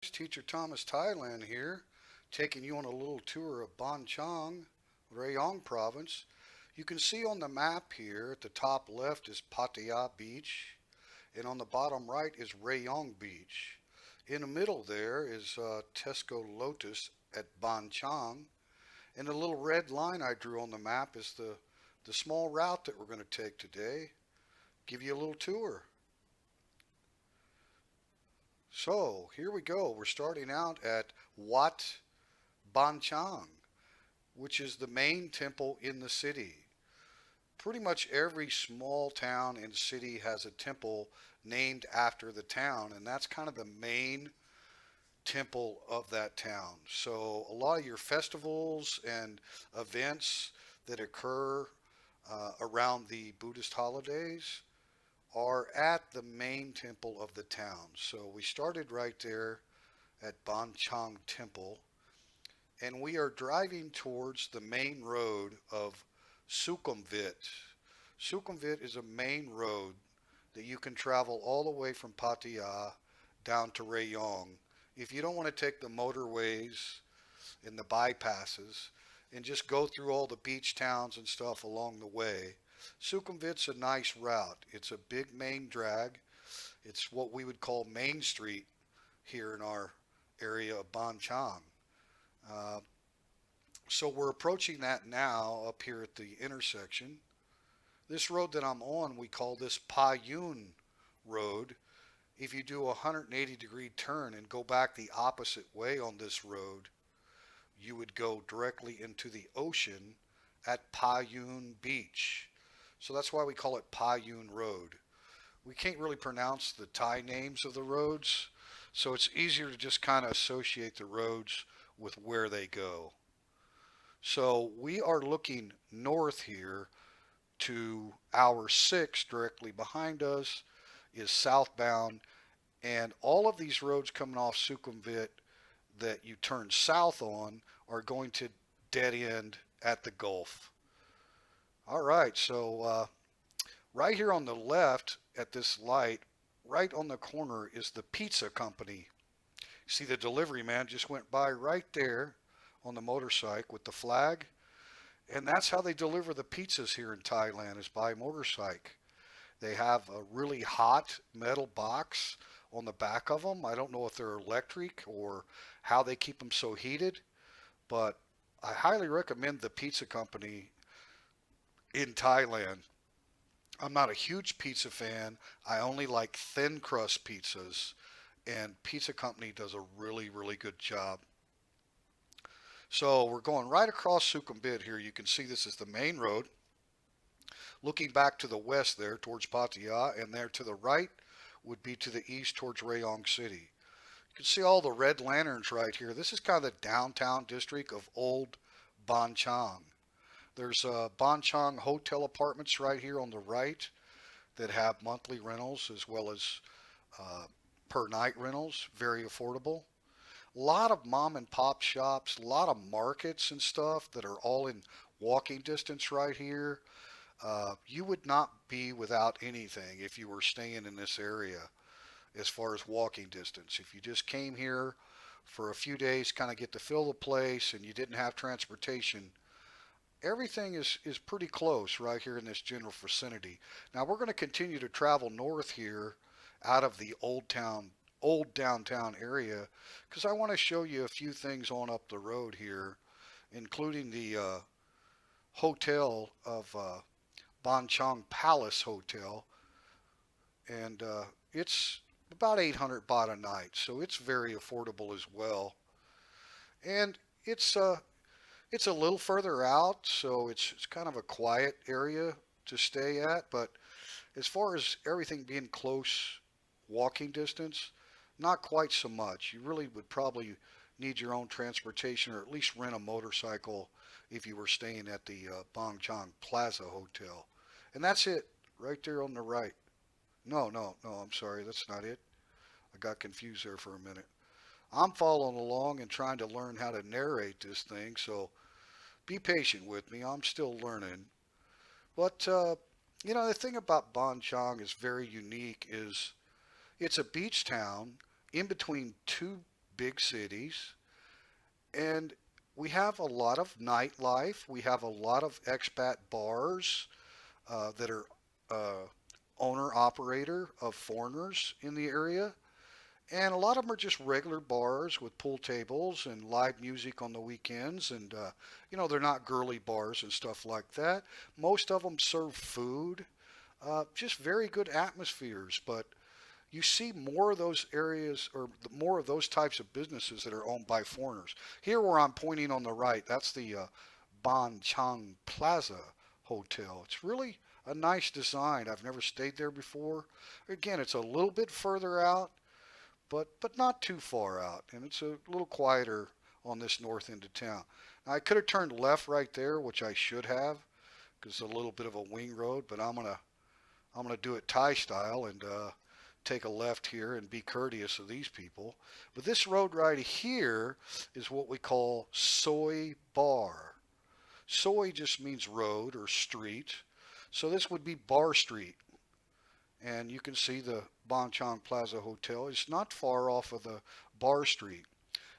guys, Teacher Thomas Thailand here, taking you on a little tour of Banh, Rayong province. You can see on the map here at the top left is Pattaya Beach, and on the bottom right is Rayong Beach. In the middle there is Tesco Lotus at Banh, and the little red line I drew on the map is the small route that we're going to take today. Give you a little tour. So here we go. We're starting out at Wat Banh, which is the main temple in the city. Pretty much every small town and city has a temple named after the town, and that's kind of the main temple of that town. So a lot of your festivals and events that occur around the Buddhist holidays are at the main temple of the town. So we started right there at Banh Temple, and we are driving towards the main road of Sukhumvit. Sukhumvit is a main road that you can travel all the way from Pattaya down to Rayong. If you don't want to take the motorways and the bypasses and just go through all the beach towns and stuff along the way, Sukhumvit's a nice route. It's a big main drag. It's what we would call Main Street here in our area of Banh. Uh, so we're approaching that now up here at the intersection. This road that I'm on, we call this Pa Yun Road. If you do a 180-degree turn and go back the opposite way on this road, you would go directly into the ocean at Pa Yun Beach. So that's why we call it Pa Yun Road. We can't really pronounce the Thai names of the roads, so it's easier to just kind of associate the roads with where they go. So we are looking north here to hour 6 directly behind us is southbound, and all of these roads coming off Sukhumvit that you turn south on are going to dead end at the Gulf. All right, so right here on the left at this light, right on the corner is the pizza company. See, the delivery man just went by right there on the motorcycle with the flag, and that's how they deliver the pizzas here in Thailand, is by motorcycle. They have a really hot metal box on the back of them. I don't know if they're electric or how they keep them so heated, but I highly recommend the pizza company in Thailand. I'm not a huge pizza fan. I only like thin crust pizzas, and Pizza Company does a really, really good job. So we're going right across Sukhumvit here. You can see this is the main road. Looking back to the west there towards Pattaya, and there to the right would be to the east towards Rayong City. You can see all the red lanterns right here. This is kind of the downtown district of Old Banh. There's Banh hotel apartments right here on the right that have monthly rentals as well as per night rentals, very affordable. A lot of mom and pop shops, a lot of markets and stuff that are all in walking distance right here. You would not be without anything if you were staying in this area as far as walking distance. If you just came here for a few days, kind of get to feel the place, and you didn't have transportation, everything is pretty close right here in this general vicinity. Now we're going to continue to travel north here out of the old downtown area, because I want to show you a few things on up the road here, including the hotel of Banh Palace Hotel, and it's about 800 baht a night, so it's very affordable as well. And it's a little further out, so it's kind of a quiet area to stay at. But as far as everything being close walking distance, not quite so much. You really would probably need your own transportation or at least rent a motorcycle if you were staying at the Bang Chang Plaza Hotel. And that's it, right there on the right. No, I'm sorry, that's not it. I got confused there for a minute. I'm following along and trying to learn how to narrate this thing, so be patient with me. I'm still learning. But, the thing about Banh is very unique is it's a beach town in between two big cities. And we have a lot of nightlife. We have a lot of expat bars that are uh, owner operator of foreigners in the area. And a lot of them are just regular bars with pool tables and live music on the weekends. And, they're not girly bars and stuff like that. Most of them serve food, just very good atmospheres. But you see more of those areas or more of those types of businesses that are owned by foreigners. Here, where I'm pointing on the right, that's the Banh Chang Plaza Hotel. It's really a nice design. I've never stayed there before. Again, it's a little bit further out, but not too far out, and it's a little quieter on this north end of town. Now, I could have turned left right there, which I should have, because it's a little bit of a wing road. But I'm gonna do it Thai style and take a left here and be courteous of these people. But this road right here is what we call Soy Bar. Soy just means road or street. So this would be Bar Street. And you can see the Bonchon Plaza Hotel. It's not far off of the Bar Street.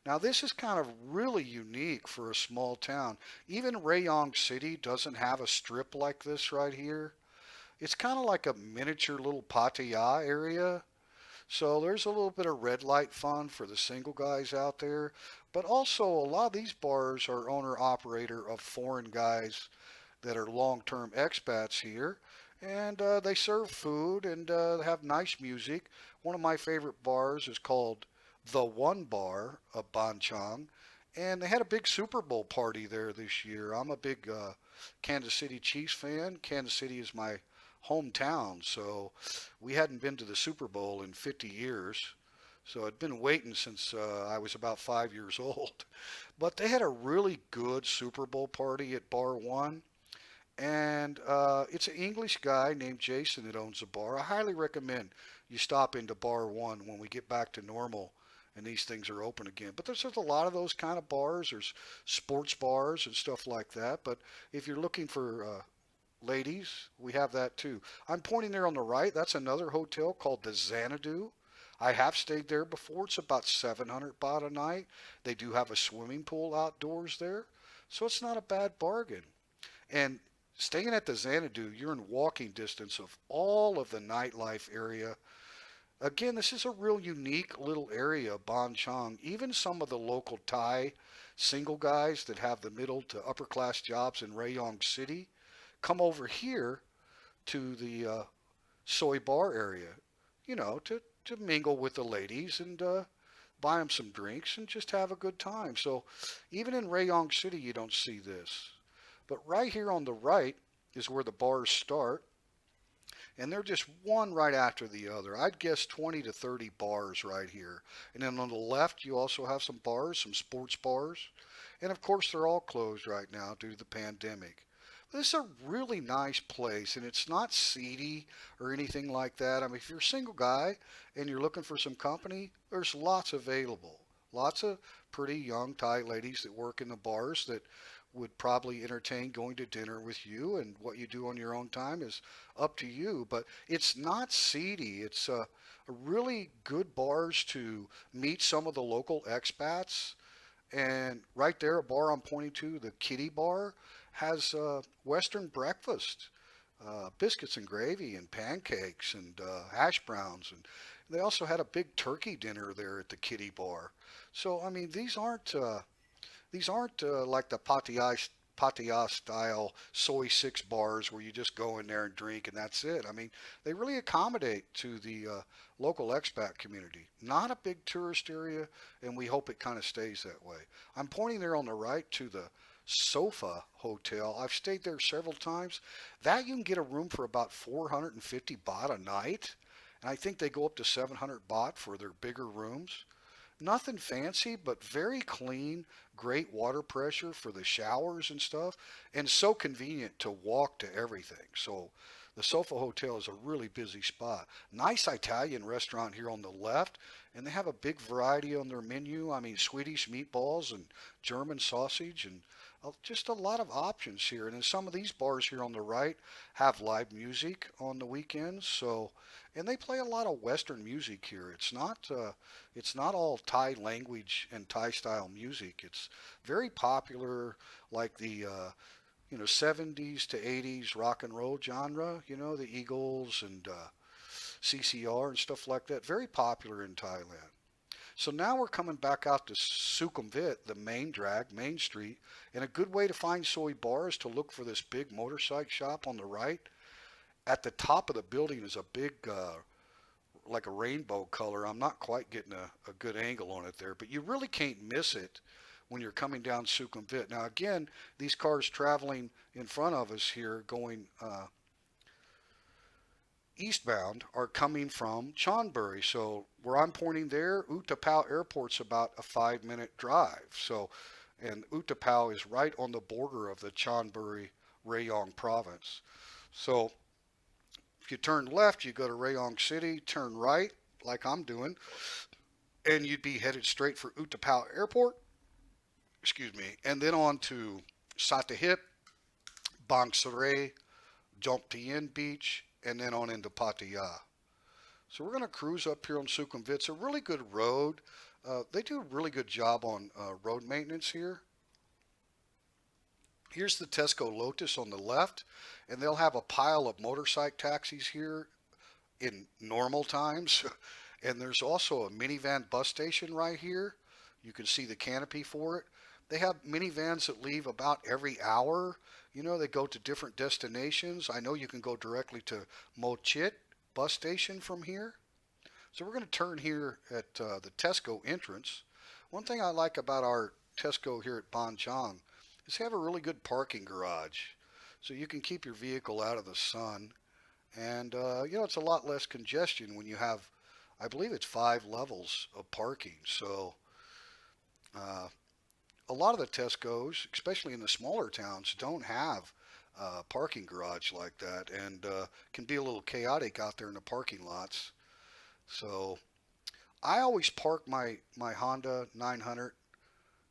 Now this is kind of really unique for a small town. Even Rayong City doesn't have a strip like this right here. It's kind of like a miniature little Pattaya area. So there's a little bit of red light fun for the single guys out there. But also a lot of these bars are owner operator of foreign guys that are long-term expats here. And they serve food and have nice music. One of my favorite bars is called The One Bar of Banchang. And they had a big Super Bowl party there this year. I'm a big Kansas City Chiefs fan. Kansas City is my hometown, so we hadn't been to the Super Bowl in 50 years. So I'd been waiting since I was about 5 years old. But they had a really good Super Bowl party at Bar One. And it's an English guy named Jason that owns the bar. I highly recommend you stop into Bar One when we get back to normal and these things are open again. But there's just a lot of those kind of bars. There's sports bars and stuff like that. But if you're looking for ladies, we have that too. I'm pointing there on the right. That's another hotel called the Xanadu. I have stayed there before. It's about 700 baht a night. They do have a swimming pool outdoors there. So it's not a bad bargain. And staying at the Xanadu, you're in walking distance of all of the nightlife area. Again, this is a real unique little area, Ban Chang. Even some of the local Thai single guys that have the middle to upper class jobs in Rayong City come over here to the soy bar area, to mingle with the ladies and buy them some drinks and just have a good time. So even in Rayong City, you don't see this. But right here on the right is where the bars start, and they're just one right after the other. I'd guess 20 to 30 bars right here. And then on the left, you also have some bars, some sports bars. And of course, they're all closed right now due to the pandemic. This is a really nice place, and it's not seedy or anything like that. I mean, if you're a single guy and you're looking for some company, there's lots available. Lots of pretty young Thai ladies that work in the bars that would probably entertain going to dinner with you, and what you do on your own time is up to you. But it's not seedy. It's a really good bars to meet some of the local expats. And right there, a bar I'm pointing to, the Kitty Bar, has Western breakfast, biscuits and gravy and pancakes and hash browns. And they also had a big turkey dinner there at the Kitty Bar. So, I mean, these aren't like the Pattaya style soy six bars where you just go in there and drink and that's it. I mean, they really accommodate to the local expat community. Not a big tourist area, and we hope it kind of stays that way. I'm pointing there on the right to the Sofa Hotel. I've stayed there several times. That you can get a room for about 450 baht a night, and I think they go up to 700 baht for their bigger rooms. Nothing fancy, but very clean, great water pressure for the showers and stuff, and so convenient to walk to everything. So the The Sofa Hotel is a really busy spot. Nice Italian restaurant here on the left, and they have a big variety on their menu. I mean, Swedish meatballs and German sausage and just a lot of options here. And then some of these bars here on the right have live music on the weekends. So, and they play a lot of Western music here. It's not all Thai language and Thai style music. It's very popular, like the 70s to 80s rock and roll genre, the Eagles and CCR and stuff like that. Very popular in Thailand. So now we're coming back out to Sukhumvit, the main drag, Main Street. And a good way to find soy bar is to look for this big motorcycle shop on the right. At the top of the building is a big, like a rainbow color. I'm not quite getting a good angle on it there, but you really can't miss it when you're coming down Sukhumvit. Now again, these cars traveling in front of us here going eastbound are coming from Chonburi. So where I'm pointing there, Utapao Airport's about a 5-minute drive. So, and Utapao is right on the border of the Chonburi Rayong province. So if you turn left, you go to Rayong City, turn right, like I'm doing, and you'd be headed straight for Utapao Airport, excuse me, and then on to Satahip, Bang Saray, Jomtien Beach, and then on into Pattaya. So we're going to cruise up here on Sukhumvit. It's a really good road. They do a really good job on road maintenance here. Here's the Tesco Lotus on the left, and they'll have a pile of motorcycle taxis here in normal times. And there's also a minivan bus station right here. You can see the canopy for it. They have minivans that leave about every hour. They go to different destinations. I know you can go directly to Mochit bus station from here. So we're going to turn here at the Tesco entrance. One thing I like about our Tesco here at Banh Chang is they have a really good parking garage. So you can keep your vehicle out of the sun. And, it's a lot less congestion when you have, I believe it's 5 levels of parking. So, a lot of the Tesco's, especially in the smaller towns, don't have a parking garage like that, and can be a little chaotic out there in the parking lots. So I always park my Honda 900.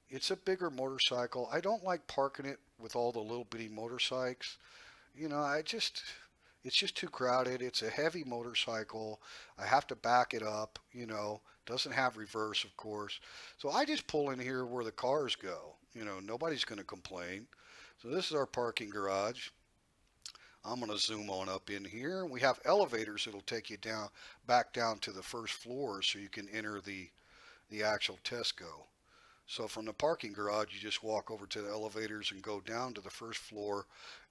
It's a bigger motorcycle. I don't like parking it with all the little bitty motorcycles. It's just too crowded. It's a heavy motorcycle. I have to back it up, doesn't have reverse, of course. So I just pull in here where the cars go. Nobody's going to complain. So this is our parking garage. I'm going to zoom on up in here. We have elevators that'll take you back down to the first floor so you can enter the actual Tesco. So from the parking garage, you just walk over to the elevators and go down to the first floor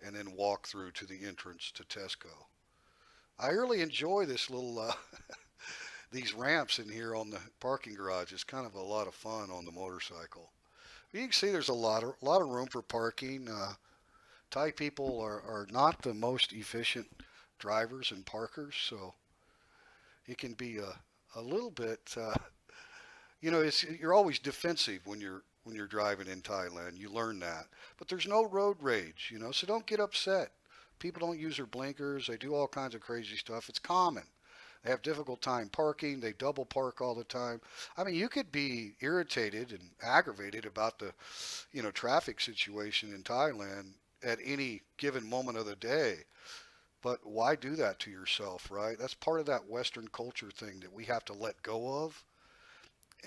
and then walk through to the entrance to Tesco. I really enjoy this little these ramps in here on the parking garage. It's kind of a lot of fun on the motorcycle. You can see there's a lot of room for parking. Thai people are not the most efficient drivers and parkers, so it can be a little bit. You're always defensive when you're driving in Thailand. You learn that, but there's no road rage. So don't get upset. People don't use their blinkers. They do all kinds of crazy stuff. It's common. They have difficult time parking. They double park all the time. I mean, you could be irritated and aggravated about the, traffic situation in Thailand at any given moment of the day. But why do that to yourself, right? That's part of that Western culture thing that we have to let go of.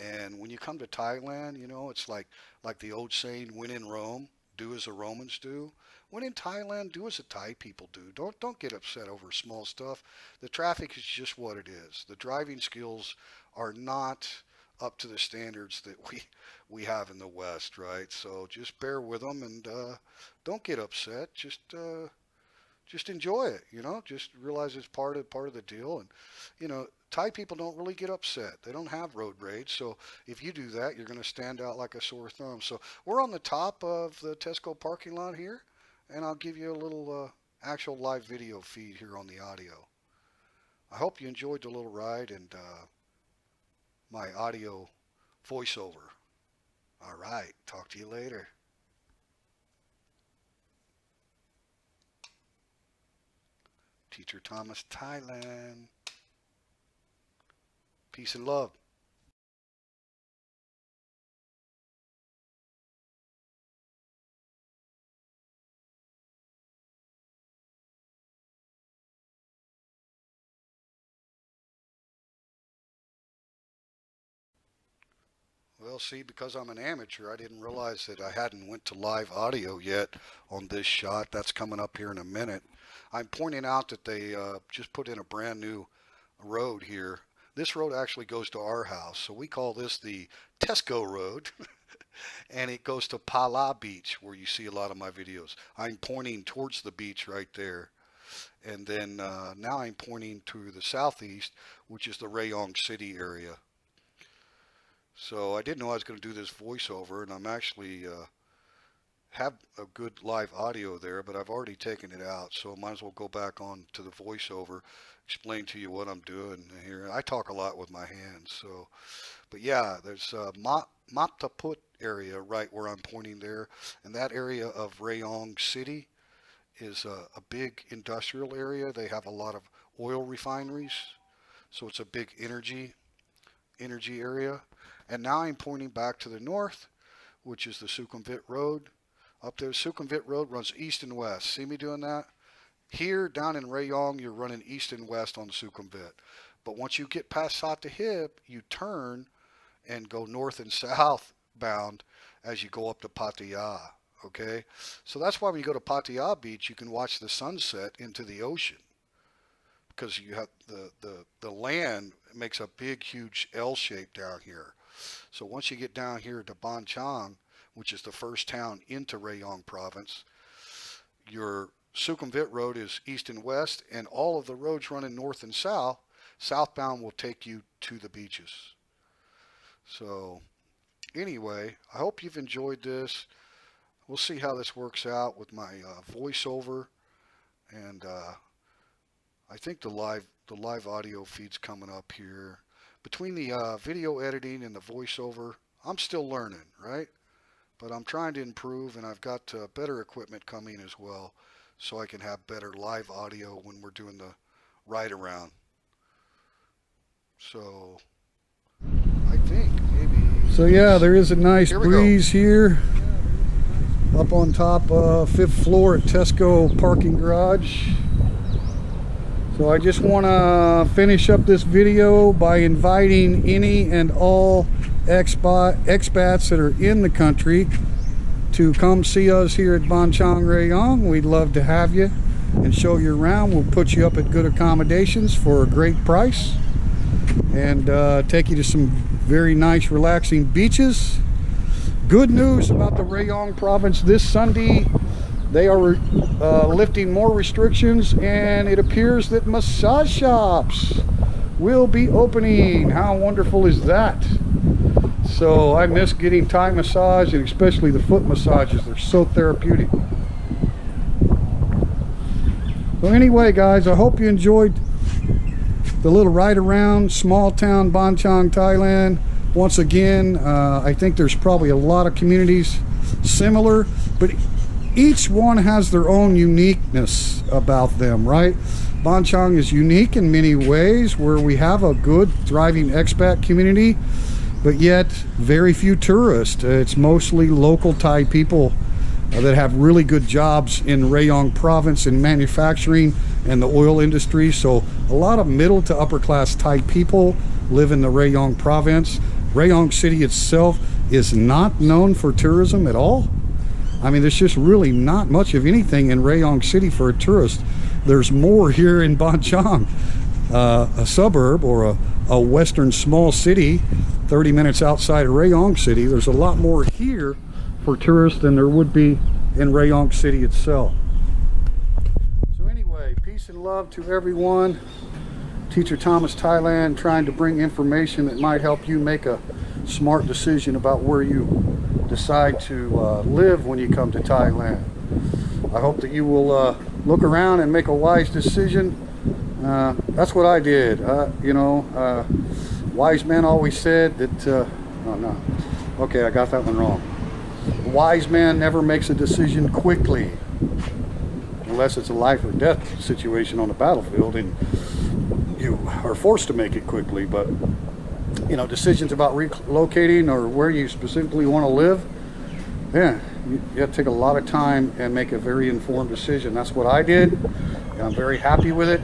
And when you come to Thailand, it's like the old saying, when in Rome, do as the Romans do. When in Thailand, do as the Thai people do. Don't get upset over small stuff. The traffic is just what it is. The driving skills are not up to the standards that we have in the West, right? So just bear with them and don't get upset. Just enjoy it, Just realize it's part of the deal. And Thai people don't really get upset. They don't have road rage. So if you do that, you're going to stand out like a sore thumb. So we're on the top of the Tesco parking lot here, and I'll give you a little actual live video feed here on the audio. I hope you enjoyed the little ride and my audio voiceover. All right, talk to you later. Teacher Thomas, Thailand. Peace and love. Well, see, because I'm an amateur, I didn't realize that I hadn't went to live audio yet on this shot. That's coming up here in a minute. I'm pointing out that they just put in a brand new road here. This road actually goes to our house, so we call this the Tesco Road, and it goes to Pala Beach, where you see a lot of my videos. I'm pointing towards the beach right there, and then now I'm pointing to the southeast, which is the Rayong City area. So I didn't know I was going to do this voiceover, and I'm actually have a good live audio there, but I've already taken it out, so I might as well go back on to the voiceover, explain to you what I'm doing here. I talk a lot with my hands, so, but yeah, there's Mataput area right where I'm pointing there, and that area of Rayong City is a big industrial area. They have a lot of oil refineries, so it's a big energy area. And now I'm pointing back to the north, which is the Sukhumvit Road. Up there, Sukhumvit Road runs east and west. See me doing that? Here, down in Rayong, you're running east and west on Sukhumvit. But once you get past Satahip, you turn and go north and south bound as you go up to Pattaya. Okay? So that's why when you go to Pattaya Beach, you can watch the sunset into the ocean. Because you have the land makes a big, huge L shape down here. So once you get down here to Banh, which is the first town into Rayong province, your Sukhumvit Road is east and west, and all of the roads running north and south, southbound will take you to the beaches. So anyway, I hope you've enjoyed this. We'll see how this works out with my voiceover, and I think the live audio feed's coming up here. Between the video editing and the voiceover, I'm still learning, right? But I'm trying to improve, and I've got better equipment coming as well, so I can have better live audio when we're doing the ride around. So I think maybe. So yeah, there is a nice breeze here up on top, 5th floor at Tesco parking garage. So I just want to finish up this video by inviting any and all expats that are in the country to come see us here at Banh Rayong. We'd love to have you and show you around. We'll put you up at good accommodations for a great price, and take you to some very nice relaxing beaches. Good news about the Rayong province this Sunday. They are lifting more restrictions, and it appears that massage shops will be opening. How wonderful is that? So I miss getting Thai massage, and especially the foot massages. They're so therapeutic. So anyway, guys, I hope you enjoyed the little ride around small town Banh, Thailand. Once again, I think there's probably a lot of communities similar, but each one has their own uniqueness about them, right? Banh is unique in many ways, where we have a good, thriving expat community, but yet very few tourists. It's mostly local Thai people that have really good jobs in Rayong province in manufacturing and the oil industry. So a lot of middle to upper class Thai people live in the Rayong province. Rayong city itself is not known for tourism at all. I mean, there's just really not much of anything in Rayong City for a tourist. There's more here in Banh, a suburb or a western small city, 30 minutes outside of Rayong City. There's a lot more here for tourists than there would be in Rayong City itself. So anyway, peace and love to everyone. Teacher Thomas, Thailand, trying to bring information that might help you make a smart decision about where you decide to live when you come to Thailand. I hope that you will look around and make a wise decision. That's what I did. You know, wise man always said that, oh no, okay, I got that one wrong. A wise man never makes a decision quickly. unless it's a life or death situation on the battlefield and you are forced to make it quickly. But you know, decisions about relocating or where you specifically want to live, yeah, you have to take a lot of time and make a very informed decision. That's what I did, and I'm very happy with it.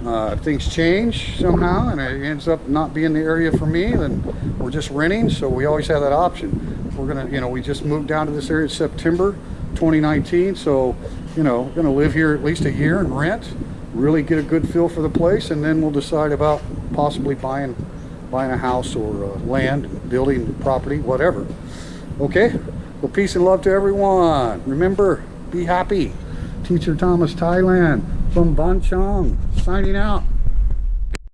If things change somehow and it ends up not being the area for me, then we're just renting, so we always have that option. We're gonna, you know, we just moved down to this area in September 2019, so, you know, gonna live here at least a year and rent, really get a good feel for the place, and then we'll decide about possibly buying a house or land, building property, whatever. Okay, well, peace and love to everyone. Remember, be happy. Teacher Thomas, Thailand, from Banh, Chung, signing out.